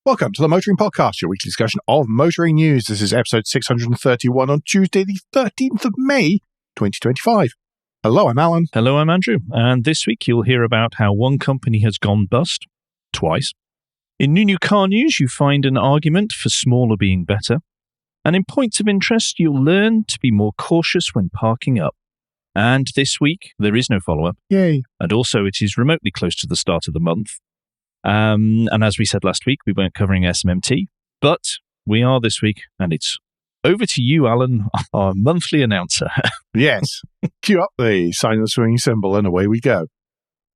Welcome to the Motoring Podcast, your weekly discussion of motoring news. This is episode 631 on Tuesday, the 13th of May, 2025. Hello, I'm Alan. Hello, I'm Andrew. And this week you'll hear about how one company has gone bust twice. In new car news, you find an argument for smaller being better. And in points of interest, you'll learn to be more cautious when parking up. And this week, there is no follow-up. Yay. And also, it is remotely close to the start of the month. And as we said last week, we weren't covering SMMT, but we are this week, and it's over to you, Alan, our monthly announcer. Yes. Cue up the sign of the swinging symbol, and away we go.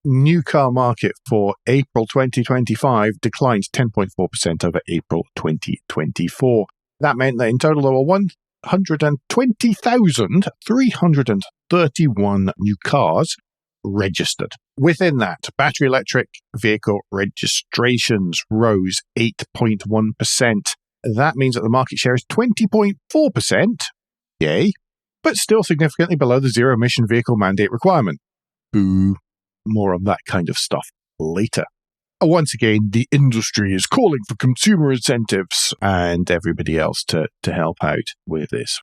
New car market for April 2025 declined 10.4% over April 2024. That meant that in total there were 120,331 new cars registered. Within that, battery electric vehicle registrations rose 8.1%. That means that the market share is 20.4%. Yay. But still significantly below the zero-emission vehicle mandate requirement. Boo. More on that kind of stuff later. Once again, the industry is calling for consumer incentives and everybody else to help out with this.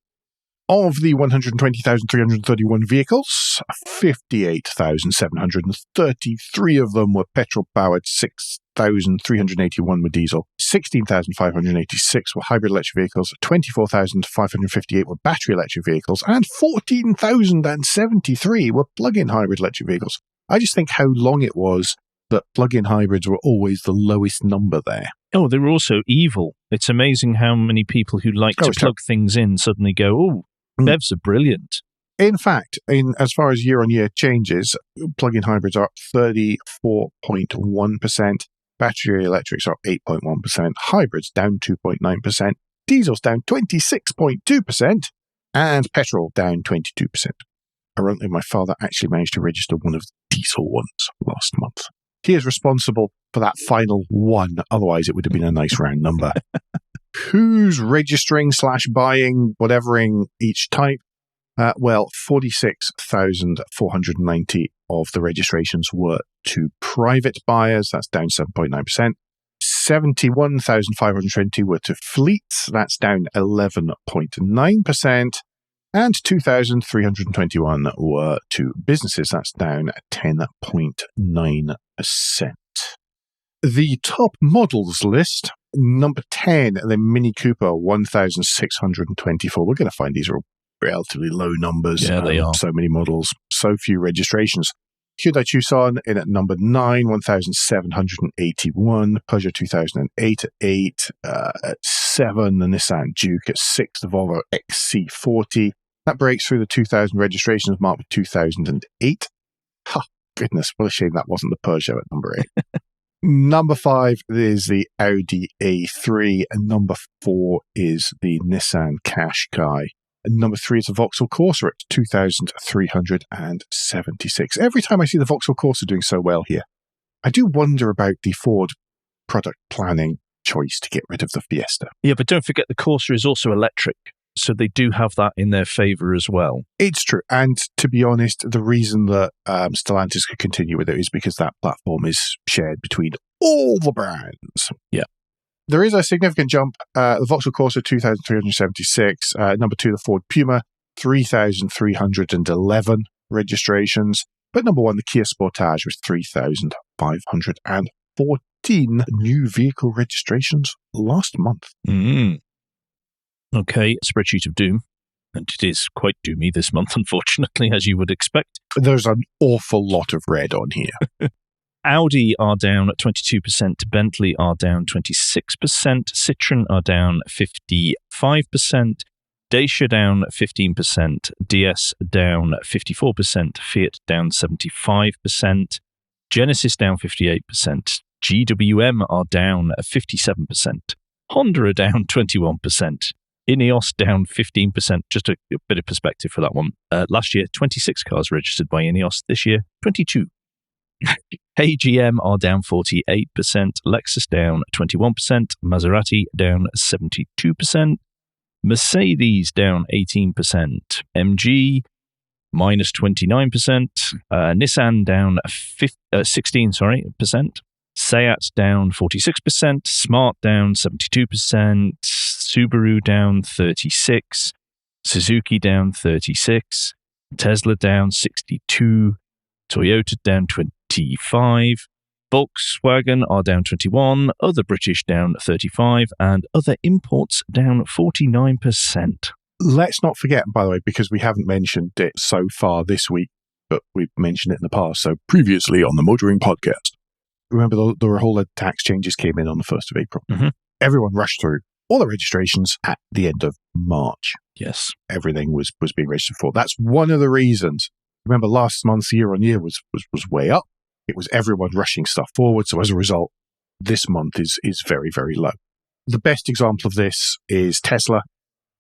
Of the 120,331 vehicles, 58,733 of them were petrol-powered, 6,381 were diesel, 16,586 were hybrid electric vehicles, 24,558 were battery electric vehicles, and 14,073 were plug-in hybrid electric vehicles. I just think how long it was that plug-in hybrids were always the lowest number there. Oh, they were also evil. It's amazing how many people who like to plug things in suddenly go, oh, ZEVS are brilliant. In fact, as far as year-on-year changes, plug-in hybrids are up 34.1%, battery electrics are up 8.1%, hybrids down 2.9%, diesels down 26.2%, and petrol down 22%. Ironically, my father actually managed to register one of the diesel ones last month. He is responsible for that final one, otherwise it would have been a nice round number. Who's registering / buying, whatevering each type? Well, 46,490 of the registrations were to private buyers. That's down 7.9%. 71,520 were to fleets. That's down 11.9%. And 2,321 were to businesses. That's down 10.9%. The top models list, number 10, the Mini Cooper 1,624. We're going to find these are relatively low numbers. Yeah, they are. So many models, so few registrations. Hyundai Tucson in at number 9, 1,781. Peugeot 2008 at 8. At 7, the Nissan Juke at 6. The Volvo XC70. That breaks through the 2,000 registrations mark with 2008. Goodness, what a shame that wasn't the Peugeot at number 8. Number 5 is the Audi A3, and number 4 is the Nissan Qashqai. And number 3 is the Vauxhall Corsa at 2,376. Every time I see the Vauxhall Corsa doing so well here, I do wonder about the Ford product planning choice to get rid of the Fiesta. Yeah, but don't forget the Corsa is also electric. So they do have that in their favour as well. It's true. And to be honest, the reason that Stellantis could continue with it is because that platform is shared between all the brands. Yeah. There is a significant jump. The Vauxhall Corsa, 2,376. Number 2, the Ford Puma, 3,311 registrations. But number 1, the Kia Sportage, was 3,514 new vehicle registrations last month. Okay, spreadsheet of doom. And it is quite doomy this month, unfortunately, as you would expect. There's an awful lot of red on here. Audi are down 22%, Bentley are down 26%, Citroën are down 55%, Dacia down 15%, DS down 54%, Fiat down 75%, Genesis down 58%, GWM are down 57%, Honda are down 21%, INEOS down 15%, just a bit of perspective for that one. Last year, 26 cars registered by INEOS. This year, 22. AGM are down 48%, Lexus down 21%, Maserati down 72%, Mercedes down 18%, MG minus 29%, Nissan down 16%, Seat down 46%, Smart down 72%, Subaru down 36%, Suzuki down 36%, Tesla down 62%, Toyota down 25%, Volkswagen are down 21%, other British down 35%, and other imports down 49%. Let's not forget, by the way, because we haven't mentioned it so far this week, but we've mentioned it in the past. So previously on the Motoring Podcast, remember the whole of tax changes came in on the 1st of April. Mm-hmm. Everyone rushed through all the registrations at the end of March. Yes. Everything was being registered for. That's one of the reasons. Remember last month's year on year was way up. It was everyone rushing stuff forward. So as a result, this month is very, very low. The best example of this is Tesla.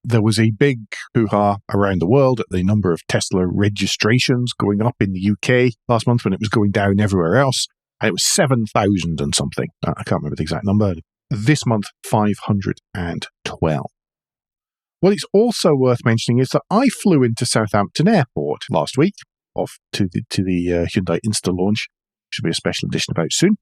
There was a big hoo-ha around the world at the number of Tesla registrations going up in the UK last month when it was going down everywhere else. And it was 7,000 and something. I can't remember the exact number. This month, 512. What is also worth mentioning is that I flew into Southampton Airport last week off to the Hyundai Insta launch. Should be a special edition about soon.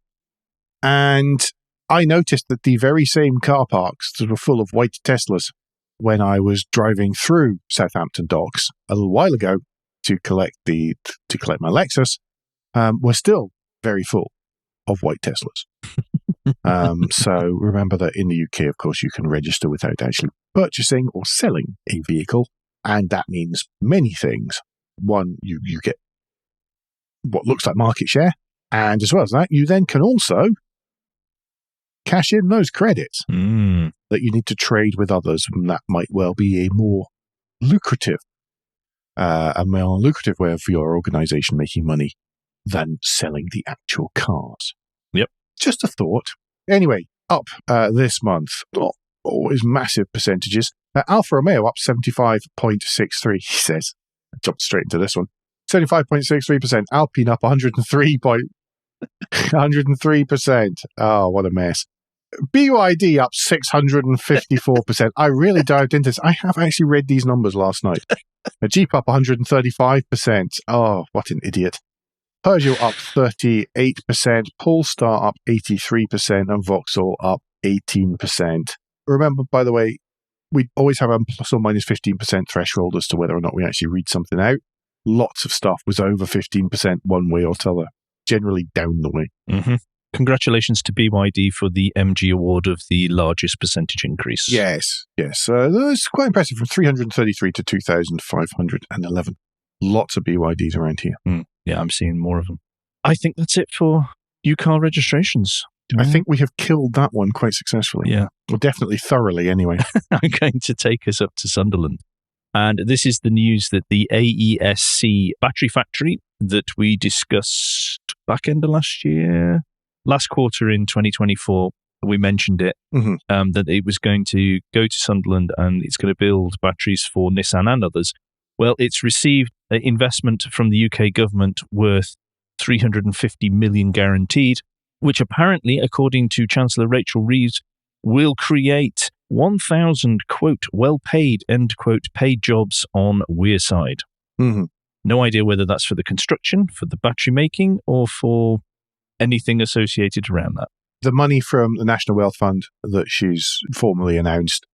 And I noticed that the very same car parks that were full of white Teslas when I was driving through Southampton docks a little while ago to collect my Lexus were still very full of white Teslas. So remember that in the UK, of course, you can register without actually purchasing or selling a vehicle. And that means many things. One, you get what looks like market share. And as well as that, you then can also cash in those credits that you need to trade with others. And that might well be a more lucrative way of your organization making money than selling the actual cars. Yep. Just a thought. Anyway, up this month, not always massive percentages. Alfa Romeo up 75.63, he says. I jumped straight into this one. 75.63%. Alpine up 103%. Oh, what a mess. BYD up 654%. I really dived into this. I have actually read these numbers last night. A Jeep up 135%. Oh, what an idiot. Peugeot up 38%, Polestar up 83%, and Vauxhall up 18%. Remember, by the way, we always have a plus or minus 15% threshold as to whether or not we actually read something out. Lots of stuff was over 15% one way or t'other, generally down the way. Mm-hmm. Congratulations to BYD for the MG award of the largest percentage increase. Yes. That's quite impressive, from 333 to 2,511. Lots of BYDs around here. Yeah, I'm seeing more of them. I think that's it for new car registrations. I think we have killed that one quite successfully. Yeah. Well, definitely thoroughly anyway. I'm going to take us up to Sunderland. And this is the news that the AESC battery factory that we discussed back end of last quarter in 2024, we mentioned it, that it was going to go to Sunderland and it's going to build batteries for Nissan and others. Well, it's received an investment from the UK government worth 350 million guaranteed, which apparently, according to Chancellor Rachel Reeves, will create 1,000, quote, well-paid, end quote, paid jobs on Wearside. Mm-hmm. No idea whether that's for the construction, for the battery making, or for anything associated around that. The money from the National Wealth Fund that she's formally announced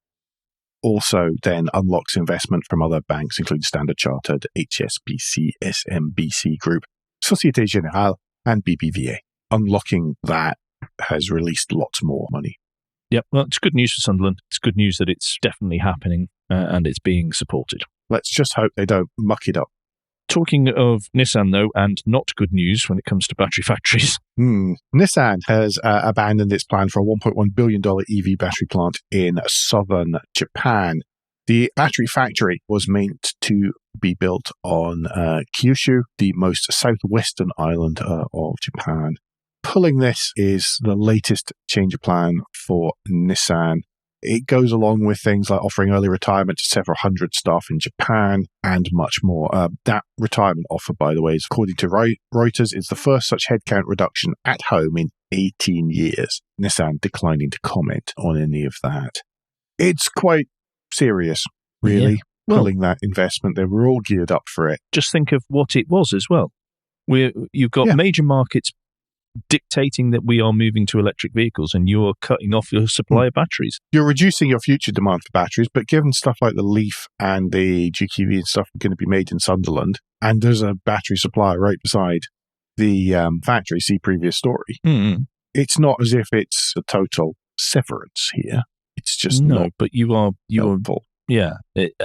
also then unlocks investment from other banks, including Standard Chartered, HSBC, SMBC Group, Societe Generale, and BBVA. Unlocking that has released lots more money. Yep, well, it's good news for Sunderland. It's good news that it's definitely happening and it's being supported. Let's just hope they don't muck it up. Talking of Nissan, though, and not good news when it comes to battery factories. Nissan has abandoned its plan for a $1.1 billion EV battery plant in southern Japan. The battery factory was meant to be built on Kyushu, the most southwestern island of Japan. Pulling this is the latest change of plan for Nissan. It goes along with things like offering early retirement to several hundred staff in Japan and much more. That retirement offer, by the way, is, according to Reuters, is the first such headcount reduction at home in 18 years. Nissan declining to comment on any of that. It's quite serious, really, pulling that investment. They were all geared up for it. Just think of what it was as well. You've got major markets dictating that we are moving to electric vehicles, and you are cutting off your supply of batteries. You're reducing your future demand for batteries, but given stuff like the Leaf and the GQV and stuff are going to be made in Sunderland, and there's a battery supplier right beside the factory, see previous story, it's not as if it's a total severance here. It's just not. But you are helpful. Yeah,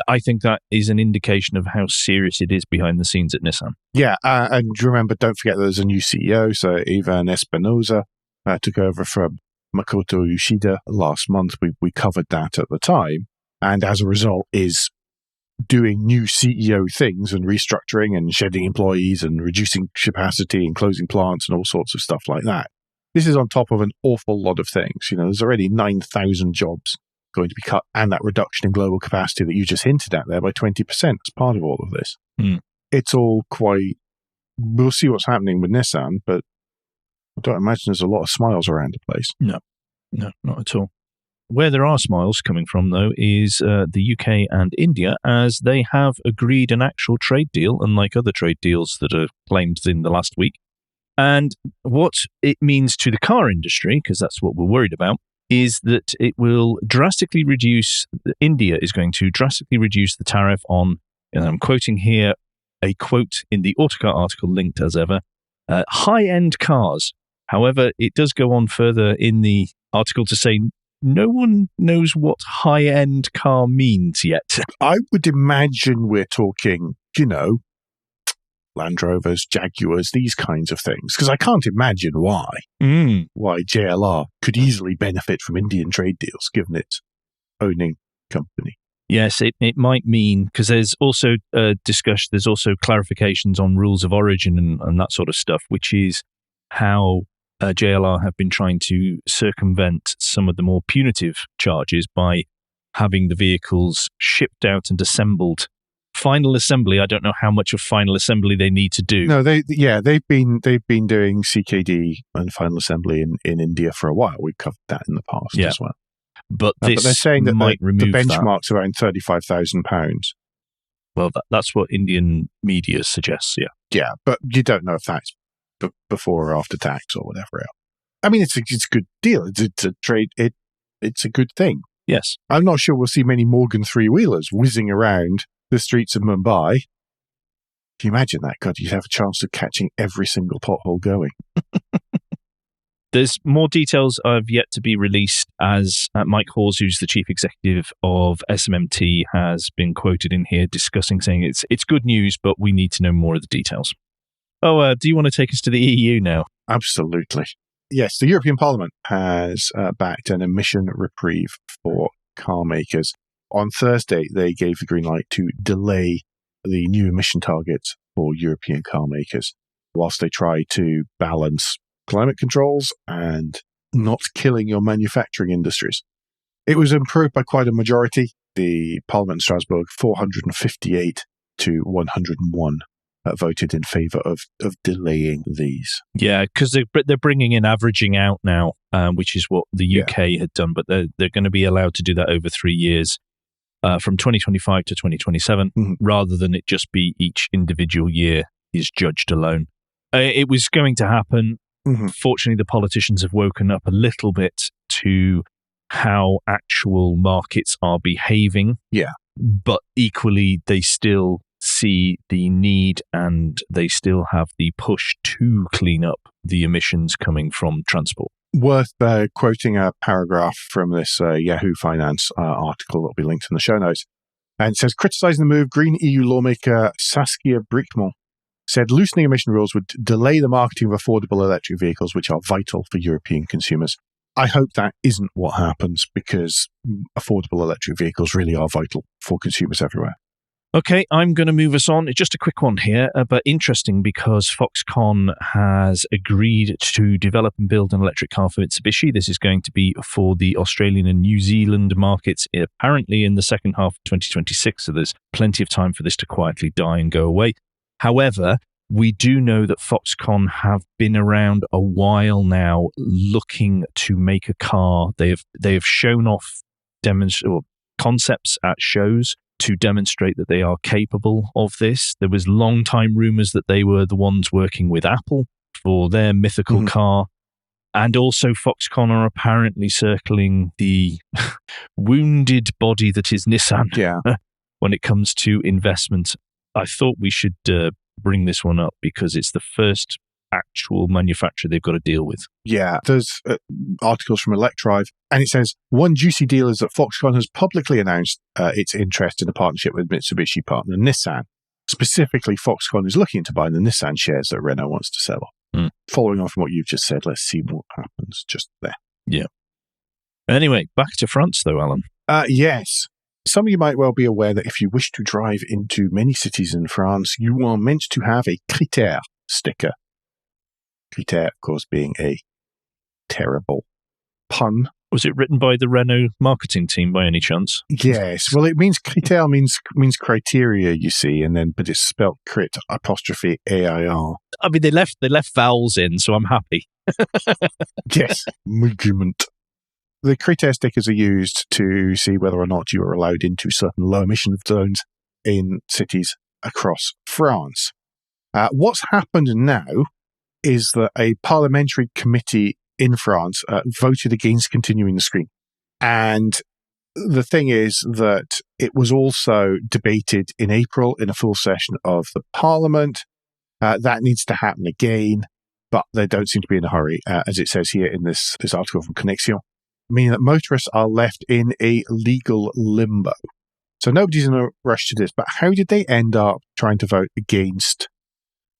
I think that is an indication of how serious it is behind the scenes at Nissan. Yeah, and remember, don't forget there's a new CEO, so Ivan Espinosa took over from Makoto Yoshida last month. We covered that at the time, and as a result is doing new CEO things and restructuring and shedding employees and reducing capacity and closing plants and all sorts of stuff like that. This is on top of an awful lot of things. There's already 9,000 jobs going to be cut, and that reduction in global capacity that you just hinted at there by 20% as part of all of this. It's all quite... We'll see what's happening with Nissan, but I don't imagine there's a lot of smiles around the place. No, not at all. Where there are smiles coming from, though, is the UK and India, as they have agreed an actual trade deal, unlike other trade deals that are claimed in the last week. And what it means to the car industry, because that's what we're worried about, is that it will drastically reduce, India is going to drastically reduce the tariff on, and I'm quoting here a quote in the Autocar article linked as ever, high-end cars. However, it does go on further in the article to say no one knows what high-end car means yet. I would imagine we're talking, Land Rovers, Jaguars, these kinds of things. Because I can't imagine why JLR could easily benefit from Indian trade deals, given its owning company. Yes, it might mean, because there's also discussion, there's also clarifications on rules of origin and that sort of stuff, which is how JLR have been trying to circumvent some of the more punitive charges by having the vehicles shipped out and assembled. Final assembly, I don't know how much of final assembly they need to do. No, they've been doing CKD and final assembly in India for a while. We've covered that in the past as well. But they're saying that the benchmark's that. around £35,000. Well, that's what Indian media suggests, yeah. Yeah, but you don't know if that's before or after tax or whatever else. I mean, it's a good deal. It's a trade. It's a good thing. Yes. I'm not sure we'll see many Morgan three-wheelers whizzing around the streets of Mumbai. Can you imagine that? God, you'd have a chance of catching every single pothole going. There's more details have yet to be released, as Mike Hawes, who's the chief executive of SMMT, has been quoted in here discussing, saying it's good news, but we need to know more of the details. Oh, do you want to take us to the EU now? Absolutely. Yes, the European Parliament has backed an emission reprieve for car makers. On Thursday, they gave the green light to delay the new emission targets for European car makers whilst they try to balance climate controls and not killing your manufacturing industries. It was approved by quite a majority. The Parliament in Strasbourg, 458 to 101, voted in favour of delaying these. Yeah, because they're bringing in averaging out now, which is what the UK had done, but they're going to be allowed to do that over 3 years. From 2025 to 2027, rather than it just be each individual year is judged alone. It was going to happen. Fortunately, the politicians have woken up a little bit to how actual markets are behaving. Yeah. But equally, they still see the need and they still have the push to clean up the emissions coming from transport. Worth quoting a paragraph from this Yahoo Finance article that will be linked in the show notes. And it says, criticising the move, Green EU lawmaker Saskia Brikmont said loosening emission rules would delay the marketing of affordable electric vehicles, which are vital for European consumers. I hope that isn't what happens, because affordable electric vehicles really are vital for consumers everywhere. Okay, I'm going to move us on. It's just a quick one here, but interesting because FOXCONN has agreed to develop and build an electric car for Mitsubishi. This is going to be for the Australian and New Zealand markets, apparently in the second half of 2026, so there's plenty of time for this to quietly die and go away. However, we do know that FOXCONN have been around a while now looking to make a car. They have shown off concepts at shows to demonstrate that they are capable of this. There was long time rumors that they were the ones working with Apple for their mythical car. And also Foxconn are apparently circling the wounded body that is Nissan when it comes to investment. I thought we should bring this one up because it's the first actual manufacturer they've got to deal with. Yeah, there's articles from Electrive, and it says, one juicy deal is that Foxconn has publicly announced its interest in a partnership with Mitsubishi partner Nissan. Specifically, Foxconn is looking to buy the Nissan shares that Renault wants to sell off. Following on from what you've just said, let's see what happens just there. Yeah. Anyway, back to France though, Alan. Yes. Some of you might well be aware that if you wish to drive into many cities in France, you are meant to have a Critère sticker. Critère, of course, being a terrible pun. Was it written by the Renault marketing team by any chance? Yes. Well, it means Critère means criteria, you see, but it's spelled crit apostrophe AIR. I mean, they left vowels in, so I'm happy. Yes. Movement. The Critère stickers are used to see whether or not you are allowed into certain low emission zones in cities across France. What's happened now is that a parliamentary committee in France voted against continuing the scheme. And the thing is that it was also debated in April in a full session of the parliament. That needs to happen again, but they don't seem to be in a hurry, as it says here in this article from Connexion, meaning that motorists are left in a legal limbo. So nobody's in a rush to this, but how did they end up trying to vote against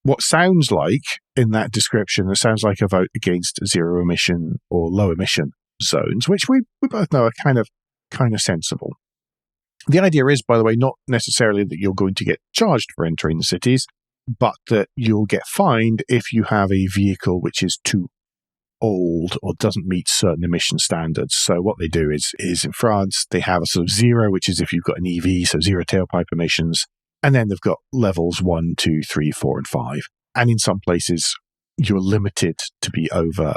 what sounds like, in that description, it sounds like a vote against zero emission or low emission zones, which we both know are kind of sensible. The idea is, by the way, not necessarily that you're going to get charged for entering the cities, but that you'll get fined if you have a vehicle which is too old or doesn't meet certain emission standards. So what they do is in France, they have a sort of zero, which is if you've got an EV, so zero tailpipe emissions. And then they've got levels 1, 2, 3, 4, and 5. And in some places, you're limited to be over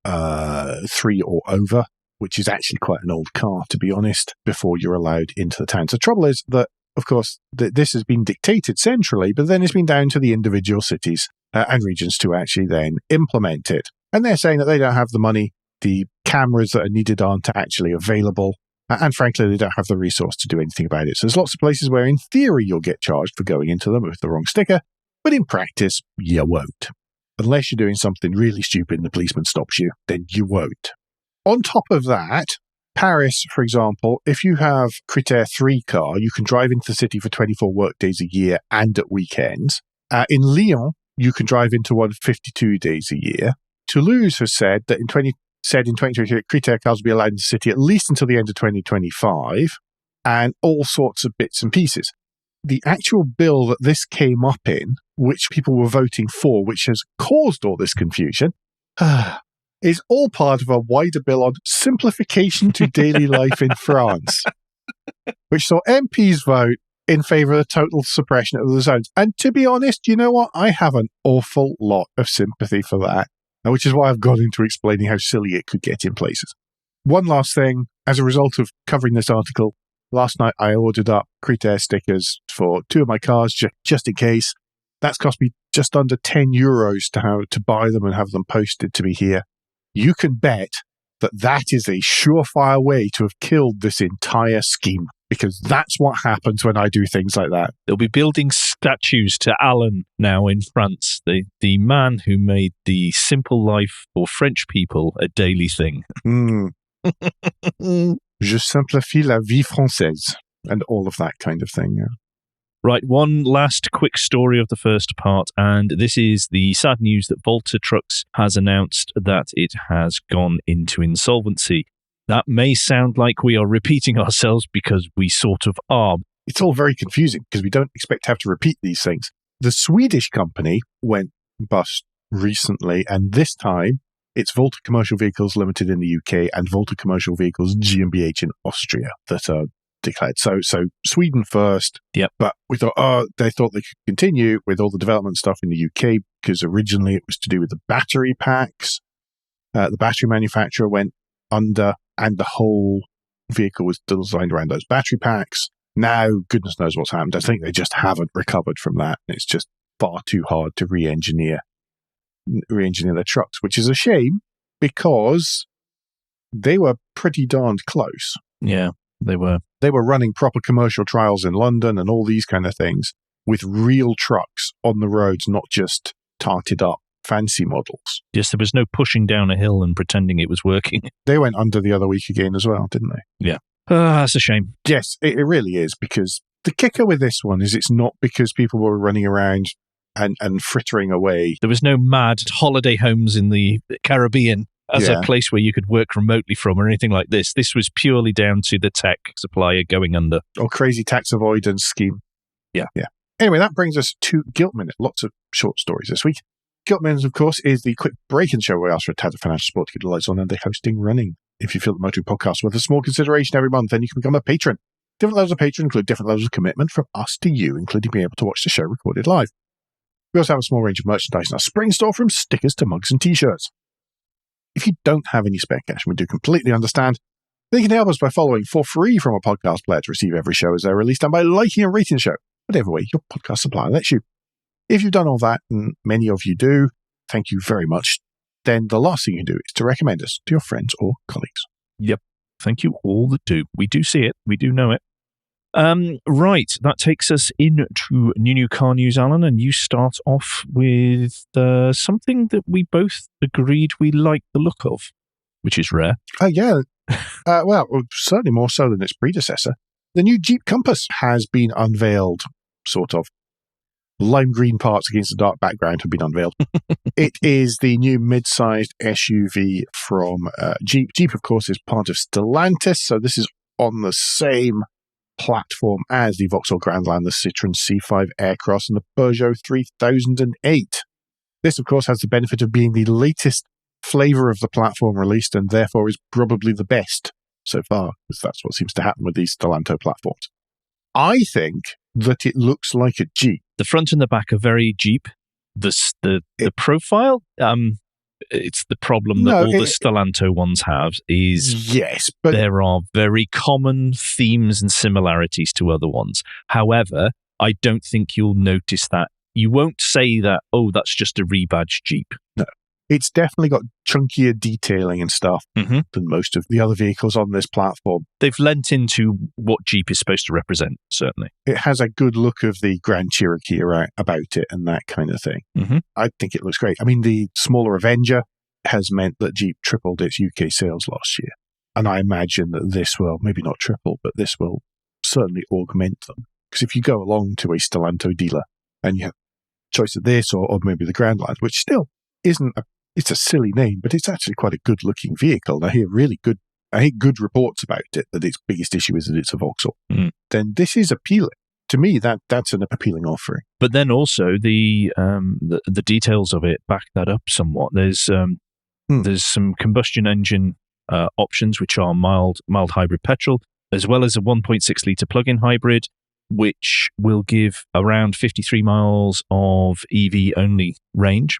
3 or over, which is actually quite an old car, to be honest, before you're allowed into the town. So the trouble is that, of course, this has been dictated centrally, but then it's been down to the individual cities and regions to actually then implement it. And they're saying that they don't have the money, the cameras that are needed aren't actually available, and frankly, they don't have the resource to do anything about it. So there's lots of places where, in theory, you'll get charged for going into them with the wrong sticker, but in practice, you won't. Unless you're doing something really stupid and the policeman stops you, then you won't. On top of that, Paris, for example, if you have Critère 3 car, you can drive into the city for 24 work days a year and at weekends. In Lyon, you can drive into one 52 days a year. Toulouse has said that in 2023, Critère cars will be allowed in the city at least until the end of 2025, and all sorts of bits and pieces. The actual bill that this came up in, which people were voting for, which has caused all this confusion, is all part of a wider bill on simplification to daily life in France, which saw MPs vote in favour of the total suppression of the zones. And to be honest, you know what? I have an awful lot of sympathy for that, which is why I've got into explaining how silly it could get in places. One last thing, as a result of covering this article, last night I ordered up Critère stickers for 2 of my cars, just in case. That's cost me just under €10 to buy them and have them posted to me here. You can bet that is a surefire way to have killed this entire scheme, because that's what happens when I do things like that. They'll be building statues to Alan now in France, the man who made the simple life for French people a daily thing. Je simplifie la vie française, and all of that kind of thing. Yeah. Right, one last quick story of the first part, and this is the sad news that VOLTA Trucks has announced that it has gone into insolvency. That may sound like we are repeating ourselves because we sort of are. It's all very confusing because we don't expect to have to repeat these things. The Swedish company went bust recently, and this time it's VOLTA Commercial Vehicles Limited in the UK and VOLTA Commercial Vehicles GmbH in Austria that are declared. So Sweden first. Yep. But we thought, they thought they could continue with all the development stuff in the UK because originally it was to do with the battery packs. The battery manufacturer went under, and the whole vehicle was designed around those battery packs. Now, goodness knows what's happened. I think they just haven't recovered from that. It's just far too hard to re-engineer re-engineer their trucks, which is a shame because they were pretty darned close. Yeah, they were. They were running proper commercial trials in London and all these kind of things with real trucks on the roads, not just tarted up fancy models. Yes, there was no pushing down a hill and pretending it was working. They went under the other week again as well, didn't they? Yeah. That's a shame. Yes, it really is, because the kicker with this one is it's not because people were running around and frittering away. There was no mad holiday homes in the Caribbean as a place where you could work remotely from or anything like this. This was purely down to the tech supplier going under. Or crazy tax avoidance scheme. Yeah. Anyway, that brings us to Gilt Minute. Lots of short stories this week. Gilt Minute, of course, is the quick break-in show where we ask for a tad of financial support to keep the lights on and the hosting running. If you feel the Motoring Podcast worth a small consideration every month, then you can become a patron. Different levels of patron include different levels of commitment from us to you, including being able to watch the show recorded live. We also have a small range of merchandise in our spring store, from stickers to mugs and t-shirts. If you don't have any spare cash, and we do completely understand, then you can help us by following for free from a podcast player to receive every show as they're released, and by liking and rating the show, whatever way your podcast supplier lets you. If you've done all that, and many of you do, thank you very much. Then the last thing you do is to recommend us to your friends or colleagues. Yep. Thank you all that do. We do see it. We do know it. Right. That takes us into new car news, Alan, and you start off with something that we both agreed we liked the look of, which is rare. Yeah. Well, certainly more so than its predecessor. The new Jeep Compass has been unveiled, sort of. Lime green parts against a dark background have been unveiled. It is the new mid-sized SUV from Jeep. Jeep, of course, is part of Stellantis, so this is on the same platform as the Vauxhall Grandland, the Citroën C5 Aircross, and the Peugeot 3008. This, of course, has the benefit of being the latest flavour of the platform released, and therefore is probably the best so far, because that's what seems to happen with these Stellantis platforms. I think that it looks like a Jeep. The front and the back are very Jeep. The profile, it's the problem that all the Stellantis ones have is yes, but there are very common themes and similarities to other ones. However, I don't think you'll notice that. You won't say that, oh, that's just a rebadged Jeep. No. It's definitely got chunkier detailing and stuff than most of the other vehicles on this platform. They've lent into what Jeep is supposed to represent, certainly. It has a good look of the Grand Cherokee about it and that kind of thing. I think it looks great. I mean, the smaller Avenger has meant that Jeep tripled its UK sales last year. And I imagine that this will, maybe not triple, but this will certainly augment them. Because if you go along to a Stellantis dealer and you have a choice of this or maybe the Grandland, which still isn't it's a silly name, but it's actually quite a good-looking vehicle. And I hear good reports about it, that its biggest issue is that it's a Vauxhall. Then this is appealing. To me, that's an appealing offering. But then also the details of it back that up somewhat. There's some combustion engine options, which are mild hybrid petrol, as well as a 1.6 litre plug-in hybrid, which will give around 53 miles of EV-only range.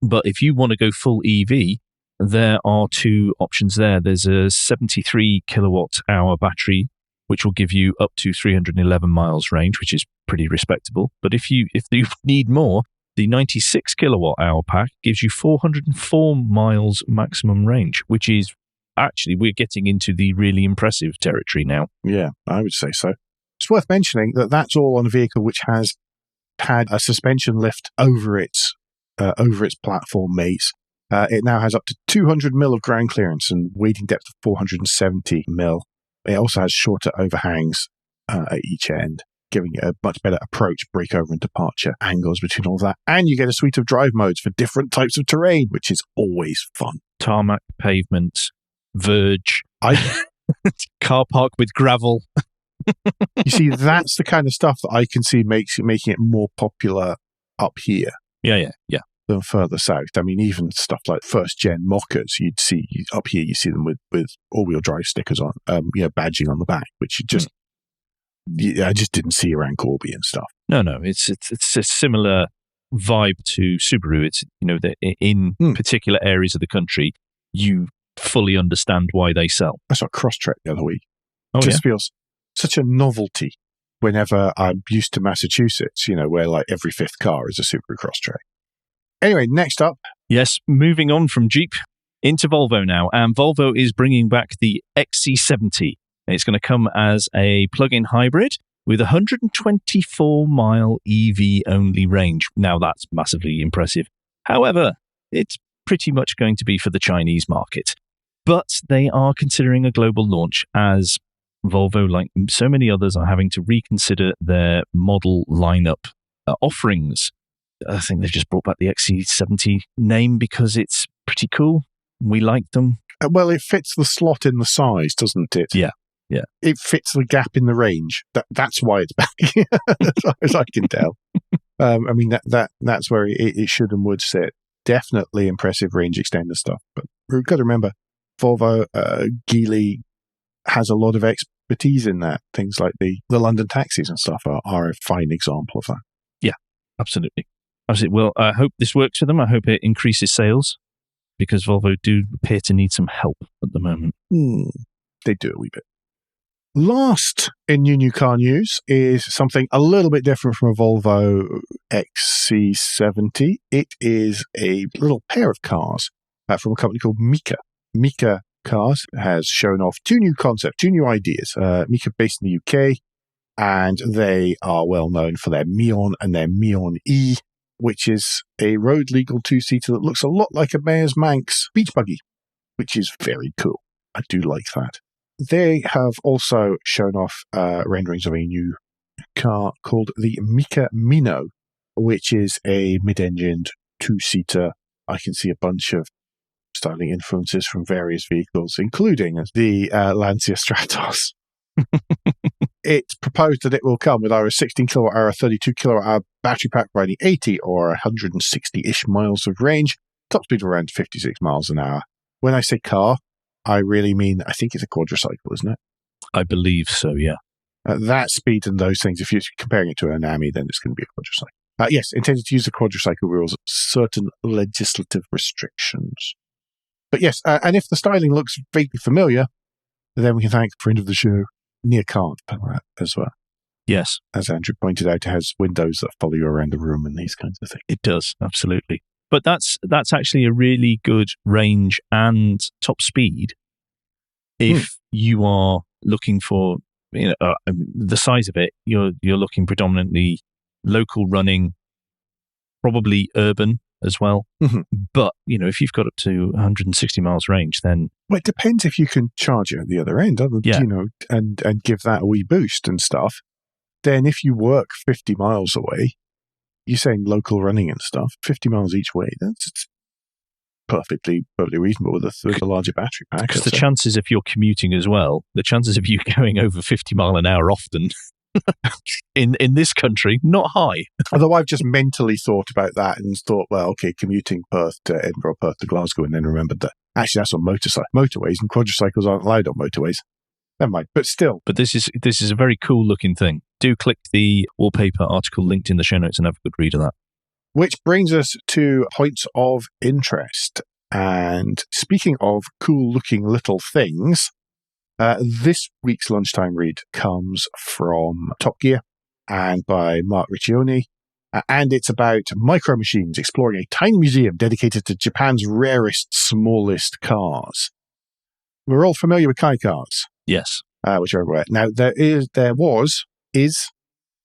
But if you want to go full EV, there are two options there. There's a 73 kilowatt hour battery, which will give you up to 311 miles range, which is pretty respectable. But if you need more, the 96 kilowatt hour pack gives you 404 miles maximum range, which is actually, we're getting into the really impressive territory now. Yeah, I would say so. It's worth mentioning that that's all on a vehicle which has had a suspension lift over its platform mates. It now has up to 200 mil of ground clearance and wading depth of 470 mil. It also has shorter overhangs at each end, giving it a much better approach, breakover and departure angles between all that. And you get a suite of drive modes for different types of terrain, which is always fun. Tarmac, pavement, verge, car park with gravel. You see, that's the kind of stuff that I can see making it more popular up here. Yeah. Than further south. I mean, even stuff like first-gen mockers, you'd see up here. You see them with all-wheel drive stickers on, badging on the back, which I just didn't see around Corby and stuff. No, it's a similar vibe to Subaru. It's in particular areas of the country, you fully understand why they sell. I saw Crosstrek the other week. It just feels such a novelty. Whenever I'm used to Massachusetts, where like every fifth car is a Subaru Crosstrek. Anyway, next up. Yes, moving on from Jeep into Volvo now. And Volvo is bringing back the XC70. And it's going to come as a plug-in hybrid with 124-mile EV-only range. Now, that's massively impressive. However, it's pretty much going to be for the Chinese market. But they are considering a global launch, as Volvo, like so many others, are having to reconsider their model lineup offerings. I think they've just brought back the XC70 name because it's pretty cool. We like them. Well, it fits the slot in the size, doesn't it? Yeah. It fits the gap in the range. That's why it's back, as far as I can tell. I mean, that's where it should and would sit. Definitely impressive range extender stuff. But we've got to remember, Volvo, Geely has a lot of expertise in that. Things like the London taxis and stuff are a fine example of that. Yeah, absolutely. Well, I hope this works for them. I hope it increases sales, because Volvo do appear to need some help at the moment. They do a wee bit. Last in new car news is something a little bit different from a Volvo XC70. It is a little pair of cars from a company called Mika. Mika Cars has shown off two new concepts, two new ideas. Mika based in the UK, and they are well known for their Mion and their Mion E, which is a road-legal two-seater that looks a lot like a Mayor's Manx beach buggy, which is very cool. I do like that. They have also shown off renderings of a new car called the Mika Mino, which is a mid-engined two-seater. I can see a bunch of styling influences from various vehicles, including the Lancia Stratos. It's proposed that it will come with either a 16 kilowatt-hour, 32 kilowatt-hour battery pack providing 80 or 160-ish miles of range, top speed of around 56 miles an hour. When I say car, I really mean, I think it's a quadricycle, isn't it? I believe so, yeah. That speed and those things, if you're comparing it to an AMI, then it's going to be a quadricycle. Yes, intended to use the quadricycle rules, certain legislative restrictions. But yes, and if the styling looks vaguely familiar, then we can thank friend of the show, Near Kant, for that as well. Yes. As Andrew pointed out, it has windows that follow you around the room and these kinds of things. It does, absolutely. But that's actually a really good range and top speed if you are looking for, the size of it. You're looking predominantly local running, probably urban as well. Mm-hmm. But if you've got up to 160 miles range, then it depends if you can charge it at the other end, doesn't it? And give that a wee boost and stuff. Then if you work 50 miles away, you're saying local running and stuff, 50 miles each way, that's perfectly reasonable with a larger battery pack. Because the chances, if you're commuting as well, the chances of you going over 50 mile an hour often in this country, not high. Although I've just mentally thought about that and thought, well, okay, commuting Perth to Edinburgh, Perth to Glasgow, and then remembered that actually that's on motorways, and quadricycles aren't allowed on motorways. Never mind, but still. But this is a very cool looking thing. Do click the wallpaper article linked in the show notes and have a good read of that. Which brings us to points of interest. And speaking of cool looking little things, this week's lunchtime read comes from Top Gear and by Mark Riccioni. And it's about Micro Machines exploring a tiny museum dedicated to Japan's rarest, smallest cars. We're all familiar with Kai cars. Yes. Which are everywhere. Now,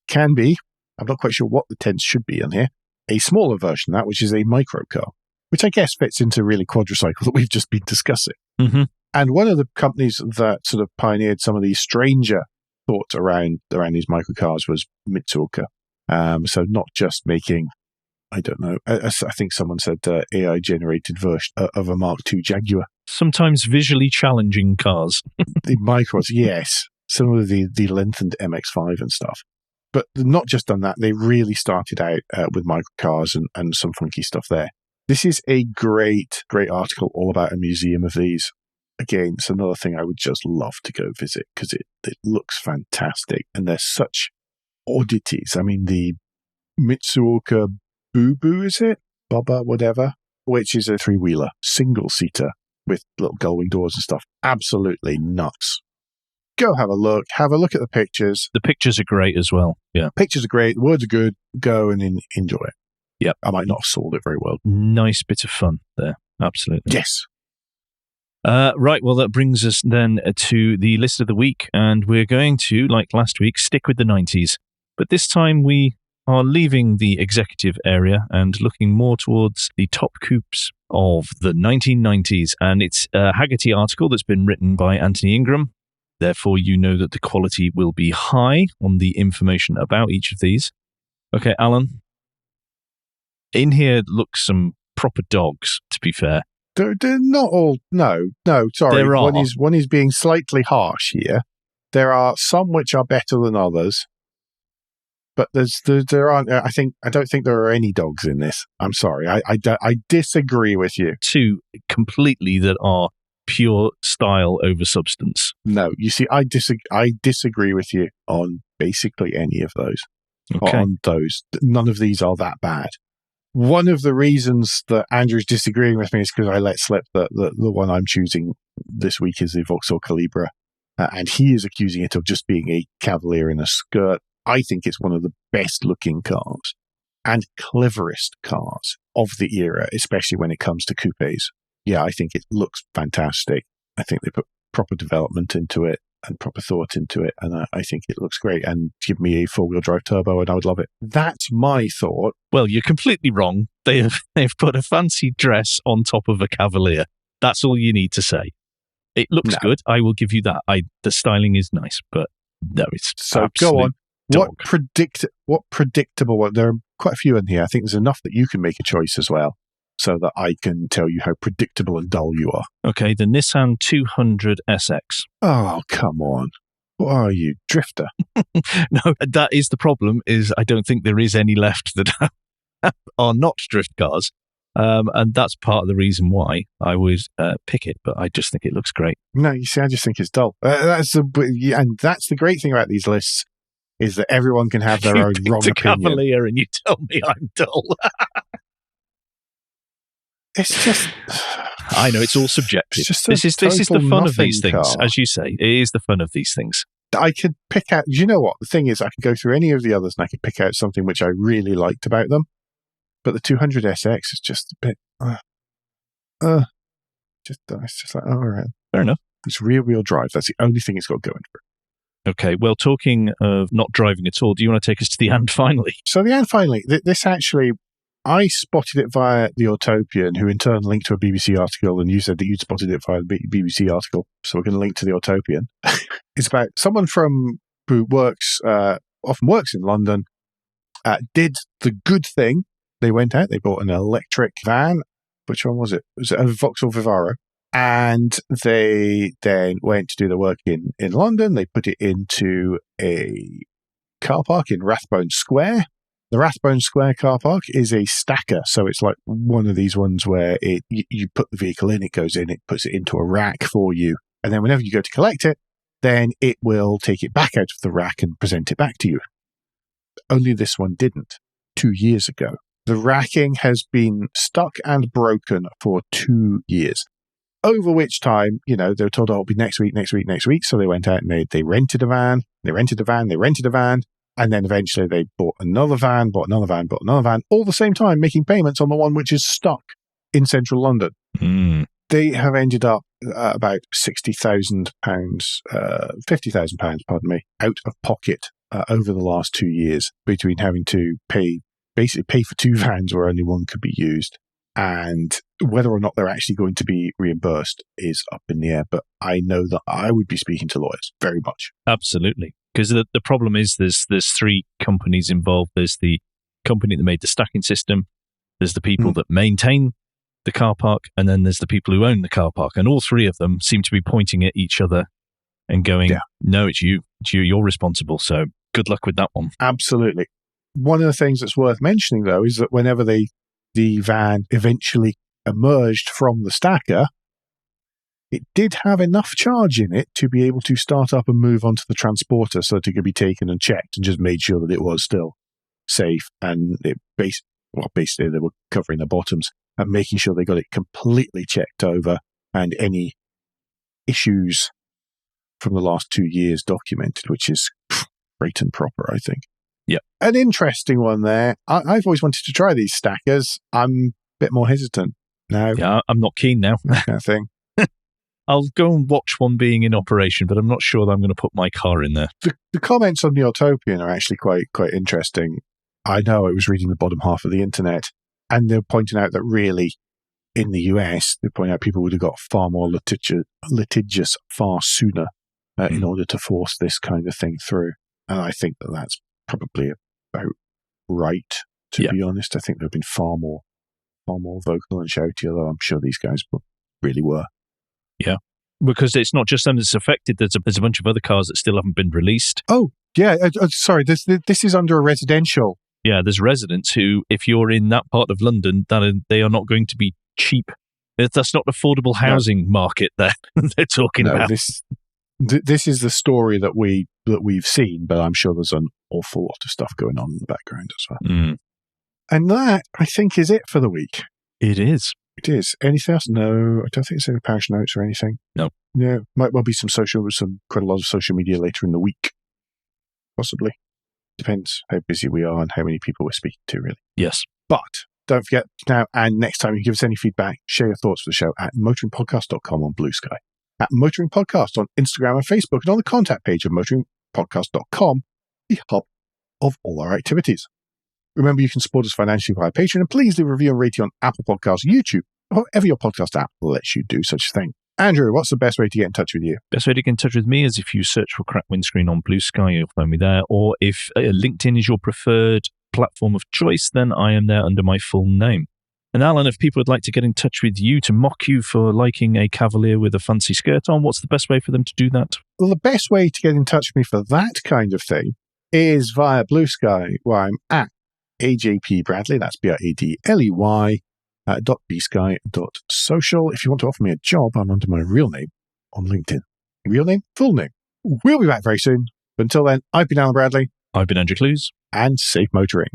can be, I'm not quite sure what the tense should be on here, a smaller version of that, which is a micro car, which I guess fits into really quadricycle that we've just been discussing. Mm-hmm. And one of the companies that sort of pioneered some of these stranger thoughts around these micro cars was Mitsubishi. So not just making, I don't know, I think someone said AI-generated version of a Mark II Jaguar. Sometimes visually challenging cars. The micros, yes. Some of the lengthened MX-5 and stuff. But not just done that, they really started out with microcars and some funky stuff there. This is a great article all about a museum of these. Again, it's another thing I would just love to go visit because it looks fantastic. And they're such oddities. I mean, the Mitsubishi Boo Boo, is it? Baba, whatever, which is a 3-wheeler, single-seater with little gull-wing doors and stuff. Absolutely nuts. Go have a look at the pictures. The pictures are great as well. Yeah. Pictures are great. The words are good. Go and enjoy it. Yep. I might not have sold it very well. Nice bit of fun there. Absolutely. Yes. Right, well, that brings us then to the list of the week, and we're going to, like last week, stick with the 90s. But this time we are leaving the executive area and looking more towards the top coupes of the 1990s. And it's a Haggerty article that's been written by Anthony Ingram. Therefore, you know that the quality will be high on the information about each of these. Okay, Alan, in here look some proper dogs, to be fair. They're not all. No, sorry. There are. One is being slightly harsh here. There are some which are better than others, but there aren't. I don't think there are any dogs in this. I'm sorry. I disagree with you. Two completely that are pure style over substance. No, you see, I disagree with you on basically any of those. Okay. On those, none of these are that bad. One of the reasons that Andrew's disagreeing with me is because I let slip that the one I'm choosing this week is the Vauxhall Calibra, and he is accusing it of just being a cavalier in a skirt. I think it's one of the best looking cars and cleverest cars of the era, especially when it comes to coupes. Yeah, I think it looks fantastic. I think they put proper development into it and proper thought into it, and I think it looks great. And give me a four-wheel drive turbo and I would love it. That's my thought. Well, you're completely wrong. They've put a fancy dress on top of a Cavalier. That's all you need to say. It looks good. I will give you that. The styling is nice, but no, it's so go on. Dog. What predictable one? There are quite a few in here. I think there's enough that you can make a choice as well, so that I can tell you how predictable and dull you are. Okay, the Nissan 200 SX. Oh, come on. What are you, drifter? No, that is the problem, is I don't think there is any left that are not drift cars. And that's part of the reason why I would pick it, but I just think it looks great. No, you see, I just think it's dull. And that's the great thing about these lists, is that everyone can have their own wrong opinion. Cavalier and you tell me I'm dull. It's just... I know, it's all subjective. This is the fun of these things, car. As you say. It is the fun of these things. I could pick out... You know what? The thing is, I could go through any of the others and I could pick out something which I really liked about them. But the 200 SX is just a bit... it's just like, all right. Fair enough. It's rear-wheel drive. That's the only thing it's got going for it. Okay, well, talking of not driving at all, do you want to take us to the and finally? So the and finally, this actually... I spotted it via the Autopian, who in turn linked to a BBC article, and you said that you'd spotted it via the BBC article, so we're going to link to the Autopian. It's about someone who often works in London, did the good thing. They went out, they bought an electric van. Which one was it? Was it a Vauxhall Vivaro? And they then went to do the work in London. They put it into a car park in Rathbone Square. The Rathbone Square car park is a stacker, so it's like one of these ones where you put the vehicle in, it goes in, it puts it into a rack for you, and then whenever you go to collect it, then it will take it back out of the rack and present it back to you. Only this one didn't, 2 years ago. The racking has been stuck and broken for 2 years, over which time, they were told, it'll be next week, so they went out and they rented a van, and then eventually they bought another van, all the same time making payments on the one which is stuck in central London. Mm. They have ended up about £60,000, £50,000, pardon me, out of pocket over the last 2 years, between having to pay for two vans where only one could be used. And whether or not they're actually going to be reimbursed is up in the air. But I know that I would be speaking to lawyers very much. Absolutely. Because the problem is there's three companies involved. There's the company that made the stacking system, there's the people that maintain the car park, and then there's the people who own the car park. And all three of them seem to be pointing at each other and going, no, it's you, you're responsible. So good luck with that one. Absolutely. One of the things that's worth mentioning, though, is that whenever the van eventually emerged from the stacker, it did have enough charge in it to be able to start up and move onto the transporter so that it could be taken and checked, and just made sure that it was still safe. And basically they were covering the bottoms and making sure they got it completely checked over and any issues from the last 2 years documented, which is great and proper, I think. Yeah. An interesting one there. I've always wanted to try these stackers. I'm a bit more hesitant now. Yeah, I'm not keen now. That kind of thing. I'll go and watch one being in operation, but I'm not sure that I'm going to put my car in there. The comments on the Autopian are actually quite interesting. I know I was reading the bottom half of the internet, and they're pointing out that really, in the US, they point out people would have got far more litigious far sooner in order to force this kind of thing through. And I think that that's probably about right, to be honest. I think they've been far more vocal and shouty, although I'm sure these guys really were. Yeah, because it's not just them that's affected. There's a bunch of other cars that still haven't been released. Oh, yeah. Sorry, this is under a residential. Yeah, there's residents who, if you're in that part of London, they are not going to be cheap. That's not affordable housing market that they're talking about. This is the story that we've seen, but I'm sure there's an awful lot of stuff going on in the background as well. Mm. And that, I think, is it for the week. It is. It is. Anything else? No, I don't think it's any parish notes or anything. No. Yeah, might well be quite a lot of social media later in the week. Possibly. Depends how busy we are and how many people we're speaking to, really. Yes. But don't forget now and next time you give us any feedback, share your thoughts for the show at motoringpodcast.com on Blue Sky, at Motoring Podcast on Instagram and Facebook, and on the contact page of motoringpodcast.com, the hub of all our activities. Remember, you can support us financially via Patreon, and please leave a review and rating on Apple Podcasts, YouTube, or whatever your podcast app lets you do such a thing. Andrew, what's the best way to get in touch with you? Best way to get in touch with me is if you search for Crack Windscreen on Blue Sky, you'll find me there. Or if LinkedIn is your preferred platform of choice, then I am there under my full name. And Alan, if people would like to get in touch with you to mock you for liking a Cavalier with a fancy skirt on, what's the best way for them to do that? Well, the best way to get in touch with me for that kind of thing is via Blue Sky, where I'm at AJP Bradley, that's BRADLEY, .bsky.social. If you want to offer me a job, I'm under my real name on LinkedIn. Real name, full name. We'll be back very soon. But until then, I've been Alan Bradley. I've been Andrew Clues. And safe motoring.